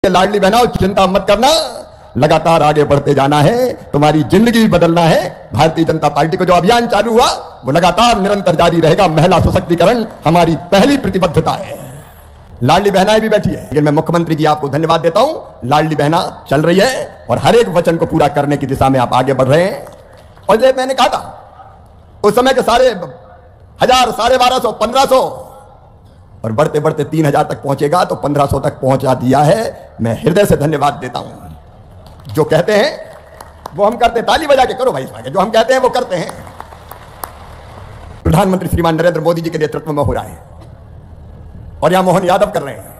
लाडली बहनों, चिंता मत करना, लगातार आगे बढ़ते जाना है, तुम्हारी जिंदगी बदलना है। भारतीय जनता पार्टी को जो अभियान चालू हुआ वो लगातार निरंतर जारी रहेगा। महिला सशक्तिकरण हमारी पहली प्रतिबद्धता है। लाडली बहनाएं भी बैठी है, लेकिन मैं मुख्यमंत्री जी आपको धन्यवाद देता हूं। लाडली बहना चल रही है और हर एक वचन को पूरा करने की दिशा में आप आगे बढ़ रहे हैं। और जब मैंने कहा था उस समय के 1000, 1250, 1500 और बढ़ते बढ़ते 3000 तक पहुंचेगा, तो 1500 तक पहुंचा दिया है। मैं हृदय से धन्यवाद देता हूं। जो कहते हैं वो हम करते हैं। ताली बजा के करो भाई इस बार। जो हम कहते हैं वो करते हैं। प्रधानमंत्री श्रीमान नरेंद्र मोदी जी के नेतृत्व में हो रहा है और यहां मोहन यादव कर रहे हैं,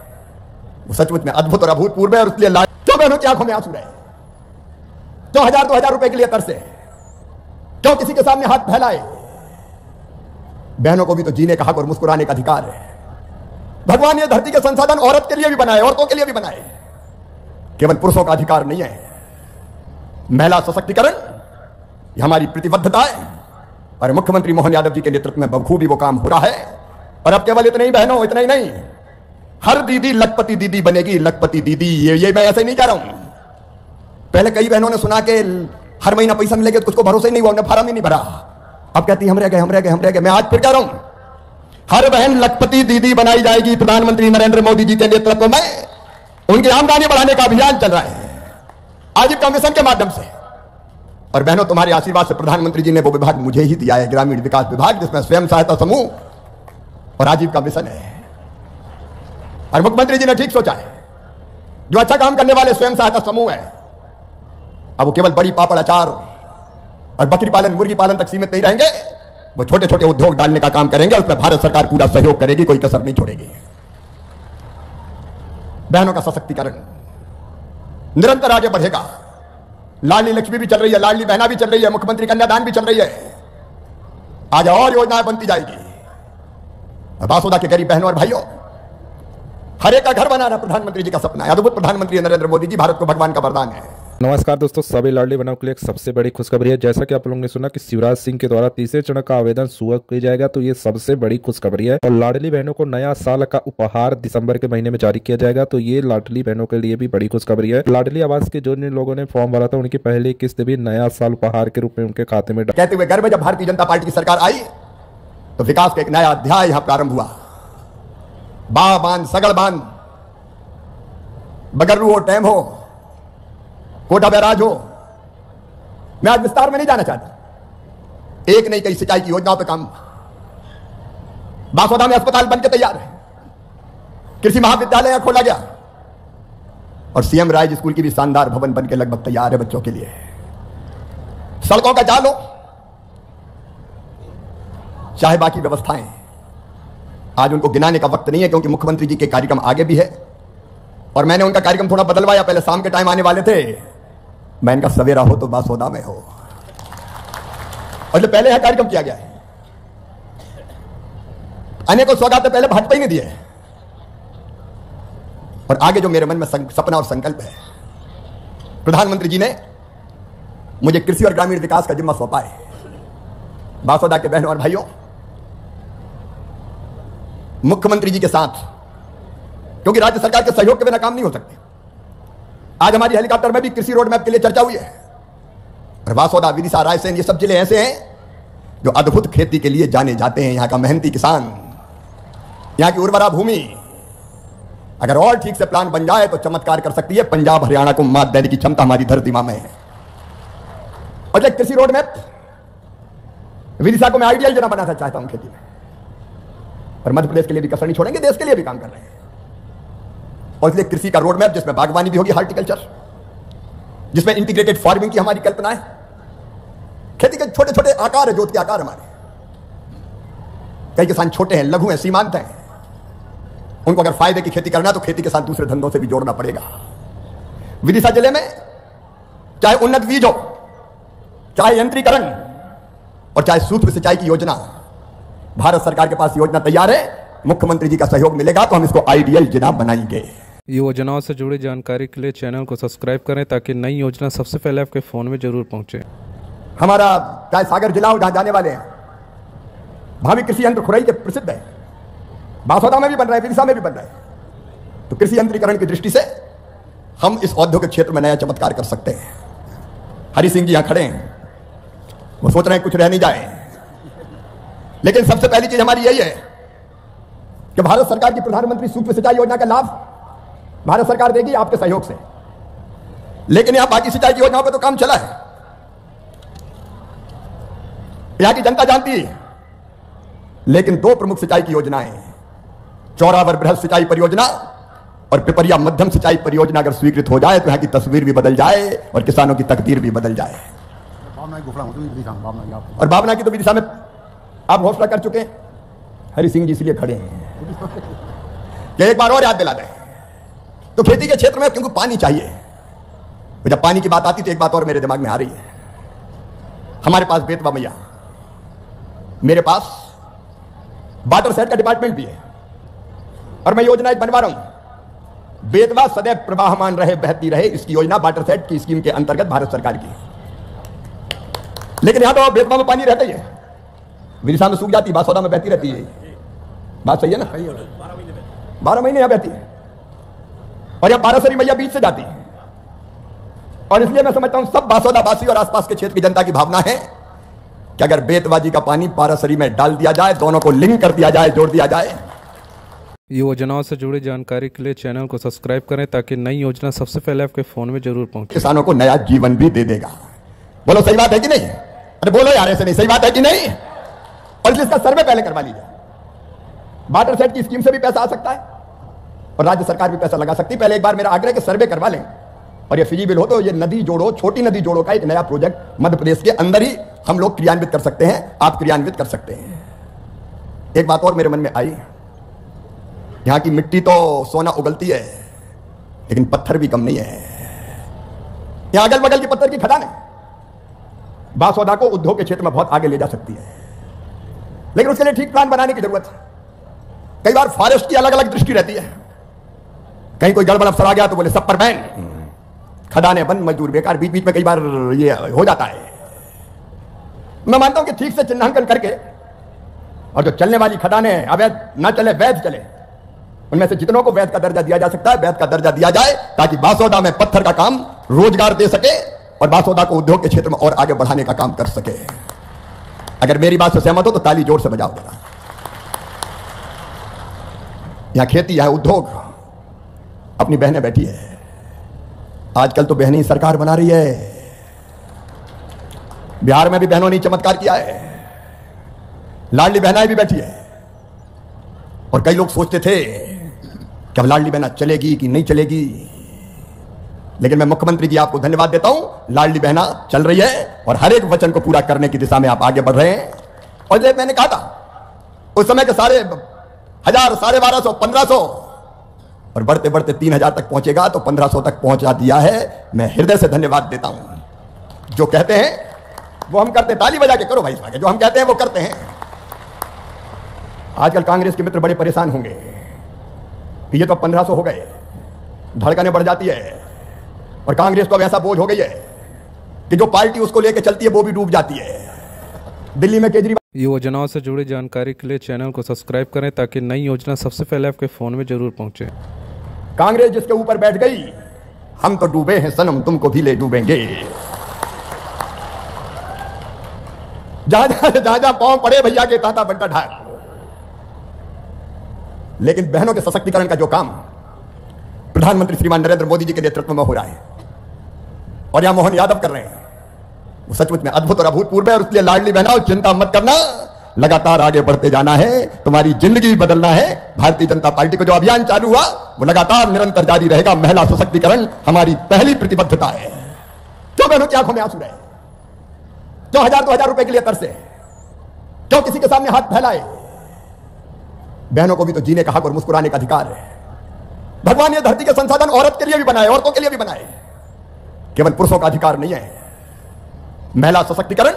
वो सचमुच में अद्भुत और अभूतपूर्व है। और इसलिए क्यों बहनों की आंखों में आंसू रहे? क्यों 1000-2000 रुपए के लिए तरसे? क्यों किसी के सामने हाथ फैलाए? बहनों को भी तो जीने का हक और मुस्कुराने का अधिकार है। भगवान ये धरती के संसाधन औरत के लिए भी बनाए, औरतों के लिए भी बनाए, केवल पुरुषों का अधिकार नहीं है। महिला सशक्तिकरण ये हमारी प्रतिबद्धता है और मुख्यमंत्री मोहन यादव जी के नेतृत्व में बखूबी वो काम हो रहा है। और अब केवल इतना ही बहनों, इतना ही नहीं, हर दीदी लखपति दीदी बनेगी। लखपति दीदी ये मैं ऐसे नहीं कह रहा हूं। पहले कई बहनों ने सुना कि हर महीना पैसा मिलेगा, तो कुछ को भरोसा ही नहीं हुआ, उन्होंने फार्म ही नहीं भरा। अब कहती हम रह गए। मैं आज फिर कह रहा हूं, हर बहन लखपति दीदी बनाई जाएगी। प्रधानमंत्री नरेंद्र मोदी जी के नेतृत्व में उनकी आमदनी बढ़ाने का अभियान चल रहा है आजीविका मिशन के माध्यम से। और बहनों, तुम्हारे आशीर्वाद से प्रधानमंत्री जी ने वो विभाग मुझे ही दिया है, ग्रामीण विकास विभाग, जिसमें स्वयं सहायता समूह और आजीविका मिशन है। और मुख्यमंत्री जी ने ठीक सोचा है, जो अच्छा काम करने वाले स्वयं सहायता समूह है, अब वो केवल बड़ी पापड़ अचार और बकरी पालन मुर्गी पालन तक सीमित नहीं रहेंगे। वो छोटे छोटे उद्योग डालने का काम करेंगे। उसमें भारत सरकार पूरा सहयोग करेगी, कोई कसर नहीं छोड़ेगी। बहनों का सशक्तिकरण निरंतर आगे बढ़ेगा। लाडली लक्ष्मी भी चल रही है, लाडली बहना भी चल रही है, मुख्यमंत्री कन्यादान भी चल रही है। आज और योजनाएं बनती जाएगी। बासोदा के गरीब बहनों और भाइयों, हर एक का घर बनाना प्रधानमंत्री जी का सपना है। अद्भुत प्रधानमंत्री नरेंद्र मोदी जी, भारत को भगवान का वरदान है। नमस्कार दोस्तों, सभी लाडली बहनों के लिए एक सबसे बड़ी खुशखबरी है। जैसा कि आप लोगों ने सुना कि शिवराज सिंह के द्वारा तीसरे चरण का आवेदन सुअ किया जाएगा, तो ये सबसे बड़ी खुशखबरी है। और लाडली बहनों को नया साल का उपहार दिसंबर के महीने में जारी किया जाएगा, तो ये लाडली बहनों के लिए भी बड़ी खुशखबरी है। लाडली आवास के जो लोगों ने फॉर्म भरा था, उनकी पहली किस्त भी नया साल उपहार के रूप में उनके खाते में। कहते हुए गर्व, जब भारतीय जनता पार्टी की सरकार आई तो विकास का एक नया अध्याय यहां प्रारंभ हुआ। बांध, सगड़ बांध, बगर्रू हो, डैम हो, कोटा बैराज हो, मैं आज विस्तार में नहीं जाना चाहता। एक नहीं, कई सिंचाई की योजनाओं पे काम। बासोदा में अस्पताल बनकर तैयार है, कृषि महाविद्यालय खोला गया और सीएम राइज स्कूल की भी शानदार भवन बनकर लगभग तैयार है बच्चों के लिए। सड़कों का जाल हो, चाहे बाकी व्यवस्थाएं, आज उनको गिनाने का वक्त नहीं है, क्योंकि मुख्यमंत्री जी के कार्यक्रम आगे भी है। और मैंने उनका कार्यक्रम थोड़ा बदलवाया। पहले शाम के टाइम आने वाले थे, मैं इनका सवेरा हो तो बासोदा में हो। और जो पहले यहां कार्यक्रम किया गया है, अनेकों सौगातें पहले भाजपा ही ने दिए। और आगे जो मेरे मन में सपना और संकल्प है, प्रधानमंत्री जी ने मुझे कृषि और ग्रामीण विकास का जिम्मा सौंपा है। बासोदा के बहनों और भाइयों, मुख्यमंत्री जी के साथ, क्योंकि राज्य सरकार के सहयोग के बिना काम नहीं हो सकते, आज हमारी हेलीकॉप्टर में भी कृषि रोड मैप के लिए चर्चा हुई है। और बासोदा, विदिशा, रायसेन, ये सब जिले ऐसे हैं जो अद्भुत खेती के लिए जाने जाते हैं। यहां का मेहनती किसान, यहां की उर्वरा भूमि अगर और ठीक से प्लान बन जाए तो चमत्कार कर सकती है। पंजाब, हरियाणा को मात देने की क्षमता हमारी धरती मां में है। और एक कृषि रोड मैप विदिशा को मैं आइडियल जना बनाना चाहता हूं खेती में। और मध्य प्रदेश के लिए भी कसर नहीं छोड़ेंगे, देश के लिए भी काम कर रहे हैं। और इसलिए कृषि का रोड मैप, जिसमें बागवानी भी होगी, हार्टिकल्चर, जिसमें इंटीग्रेटेड फार्मिंग की हमारी कल्पना है। खेती के छोटे छोटे आकार है, जोत के आकार हमारे। कई किसान छोटे हैं, लघु हैं, सीमांत हैं। उनको अगर फायदे की खेती करना है तो खेती के साथ दूसरे धंधों से भी जोड़ना पड़ेगा। विदिशा जिले में चाहे उन्नत बीज हो, चाहे यंत्रीकरण और चाहे सूक्ष्म सिंचाई की योजना, भारत सरकार के पास योजना तैयार है। मुख्यमंत्री जी का सहयोग मिलेगा तो हम इसको आइडियल जिला बनाएंगे। योजनाओं से जुड़ी जानकारी के लिए चैनल को सब्सक्राइब करें, ताकि नई योजना सबसे पहले आपके फोन में जरूर पहुंचे। हमारा चाहे सागर जिला हो, जहां जाने वाले हैं, भावी कृषि यंत्र खुरई के प्रसिद्ध है। बासोदा में भी बन रहा है, विदिशा में भी बन रहा है। तो कृषि यंत्रीकरण की दृष्टि से हम इस औद्योगिक क्षेत्र में नया चमत्कार कर सकते हैं। हरि सिंह जी यहां खड़े हैं, वो सोच रहे हैं कुछ रह नहीं जाए, लेकिन सबसे पहली चीज हमारी यही है कि भारत सरकार की प्रधानमंत्री सूक्ष्म सिंचाई योजना का लाभ भारत सरकार देगी आपके सहयोग से, लेकिन यहां बाकी सिंचाई की योजनाओं पर तो काम चला है, यहां की जनता जानती है। लेकिन दो प्रमुख सिंचाई की योजनाएं, चौरावर बृहद सिंचाई परियोजना और पिपरिया मध्यम सिंचाई परियोजना अगर स्वीकृत हो जाए तो यहां की तस्वीर भी बदल जाए और किसानों की तकदीर भी बदल जाए। और भावना की तो दिशा में आप घोषणा कर चुके हैं। हरि सिंह जी इसलिए खड़े हैं कि एक बार और याद दिला दें तो खेती के क्षेत्र में क्योंकि पानी चाहिए, तो जब पानी की बात आती तो एक बात और मेरे दिमाग में आ रही है। हमारे पास बेतवा मैया, मेरे पास वाटर सेट का डिपार्टमेंट भी है और मैं योजना एक बनवा रहा हूं, बेतवा सदैव प्रवाहमान रहे, बहती रहे, इसकी योजना वाटर सेट की स्कीम के अंतर्गत भारत सरकार की। लेकिन यहां तो बेतवा में पानी रहता ही है, विदिशा में सूख जाती, बासौदा में बहती रहती है। बात सही है ना? 12 महीने यहां बहती है और यहां पारासरी मैया बीच से जाती है। और इसलिए मैं समझता हूं सब बासौदा वासी और आसपास के क्षेत्र की जनता की भावना है कि अगर बेतवा जी का पानी पारासरी में डाल दिया जाए, दोनों को लिंक कर दिया जाए, जोड़ दिया जाए। योजनाओं से जुड़ी जानकारी के लिए चैनल को सब्सक्राइब करें ताकि नई योजना सबसे पहले आपके फोन में जरूर पहुंचे। किसानों को नया जीवन भी दे देगा। बोलो सही बात है कि नहीं? अरे बोलो यार, ऐसे नहीं, सही बात है कि नहीं? और इसका सर्वे पहले करवा लीजिए। वाटर सेट की स्कीम से भी पैसा आ सकता है और राज्य सरकार भी पैसा लगा सकती है। पहले एक बार मेरा आग्रह कि सर्वे करवा लें और ये फिजिबल हो तो ये नदी जोड़ो, छोटी नदी जोड़ो का एक नया प्रोजेक्ट मध्य प्रदेश के अंदर ही हम लोग क्रियान्वित कर सकते हैं, आप क्रियान्वित कर सकते हैं। एक बात और मेरे मन में आई, यहां की मिट्टी तो सोना उगलती है लेकिन पत्थर भी कम नहीं है। यहां अगल बगल की पत्थर की खदान है, बासौदा को उद्योग के क्षेत्र में बहुत आगे ले जा सकती है, लेकिन उसके लिए ठीक प्लान बनाने की जरूरत है। कई बार फॉरेस्ट की अलग अलग दृष्टि रहती है, कहीं कोई गड़बड़ अफसर आ गया तो बोले सब पर बैन, खदानें बंद, मजदूर बेकार, बीच बीच में कई बार ये हो जाता है। मैं मानता हूं कि ठीक से चिन्हांकन करके और जो चलने वाली खदानें अवैध ना चले, वैध चले, उनमें से जितनों को वैध का दर्जा दिया जा सकता है वैध का दर्जा दिया जाए, ताकि बासौदा में पत्थर का काम रोजगार दे सके और बासौदा को उद्योग के क्षेत्र में और आगे बढ़ाने का काम कर सके। अगर मेरी बात से सहमत हो तो ताली जोर से बजाओ देना। यहां खेती, यहां उद्योग, अपनी बहनें बैठी है, आजकल तो बहनें सरकार बना रही है। बिहार में भी बहनों ने चमत्कार किया है, लाडली बहनाएं भी बैठी है। और कई लोग सोचते थे कि अब लाडली बहना चलेगी कि नहीं चलेगी, लेकिन मैं मुख्यमंत्री जी आपको धन्यवाद देता हूं, लाडली बहना चल रही है और हर एक वचन को पूरा करने की दिशा में आप आगे बढ़ रहे हैं। और जब मैंने कहा था उस समय के 1000, 1250, 1500 और बढ़ते बढ़ते 3000 तक पहुंचेगा, तो 1500 तक पहुंचा दिया है। मैं हृदय से धन्यवाद देता हूं। जो कहते हैं वो हम करते, ताली बजा के करो भाई, जो हम कहते हैं वो करते हैं। आजकल कांग्रेस के मित्र बड़े परेशान होंगे कि ये तो 1500 हो गए, धड़कनें बढ़ जाती है और कांग्रेस तो अब ऐसा बोझ हो गई है कि जो पार्टी उसको लेके चलती है वो भी डूब जाती है। दिल्ली में केजरीवाल। योजनाओं से जुड़ी जानकारी के लिए चैनल को सब्सक्राइब करें ताकि नई योजना सबसे पहले आपके फोन में जरूर पहुंचे। कांग्रेस जिसके ऊपर बैठ गई, हम तो डूबे हैं सनम, तुमको भी ले डूबेंगे। जहां जहां पांव पड़े भैया के ताता बंटा ढाक। लेकिन बहनों के सशक्तिकरण का जो काम प्रधानमंत्री श्रीमान नरेंद्र मोदी जी के नेतृत्व में हो रहा है और यहां मोहन यादव कर रहे हैं, वो सचमुच में अद्भुत और अभूतपूर्व है। और इसलिए लाडली बहना, चिंता मत करना, लगातार आगे बढ़ते जाना है, तुम्हारी जिंदगी बदलना है। भारतीय जनता पार्टी को जो अभियान चालू हुआ वो लगातार निरंतर जारी रहेगा। महिला सशक्तिकरण हमारी पहली प्रतिबद्धता है। क्यों बहनों की आंखों में आंसू रहे? क्यों 1000-2000 रुपए के लिए तरसे? क्यों किसी के सामने हाथ फैलाए? बहनों को भी तो जीने का हक और मुस्कुराने का अधिकार है। भगवान ये धरती के संसाधन औरत के लिए भी बनाए, औरतों के लिए भी बनाए, केवल पुरुषों का अधिकार नहीं है। महिला सशक्तिकरण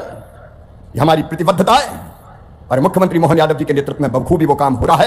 हमारी प्रतिबद्धता है और मुख्यमंत्री मोहन यादव जी के नेतृत्व में बखूबी वो काम हो रहा है।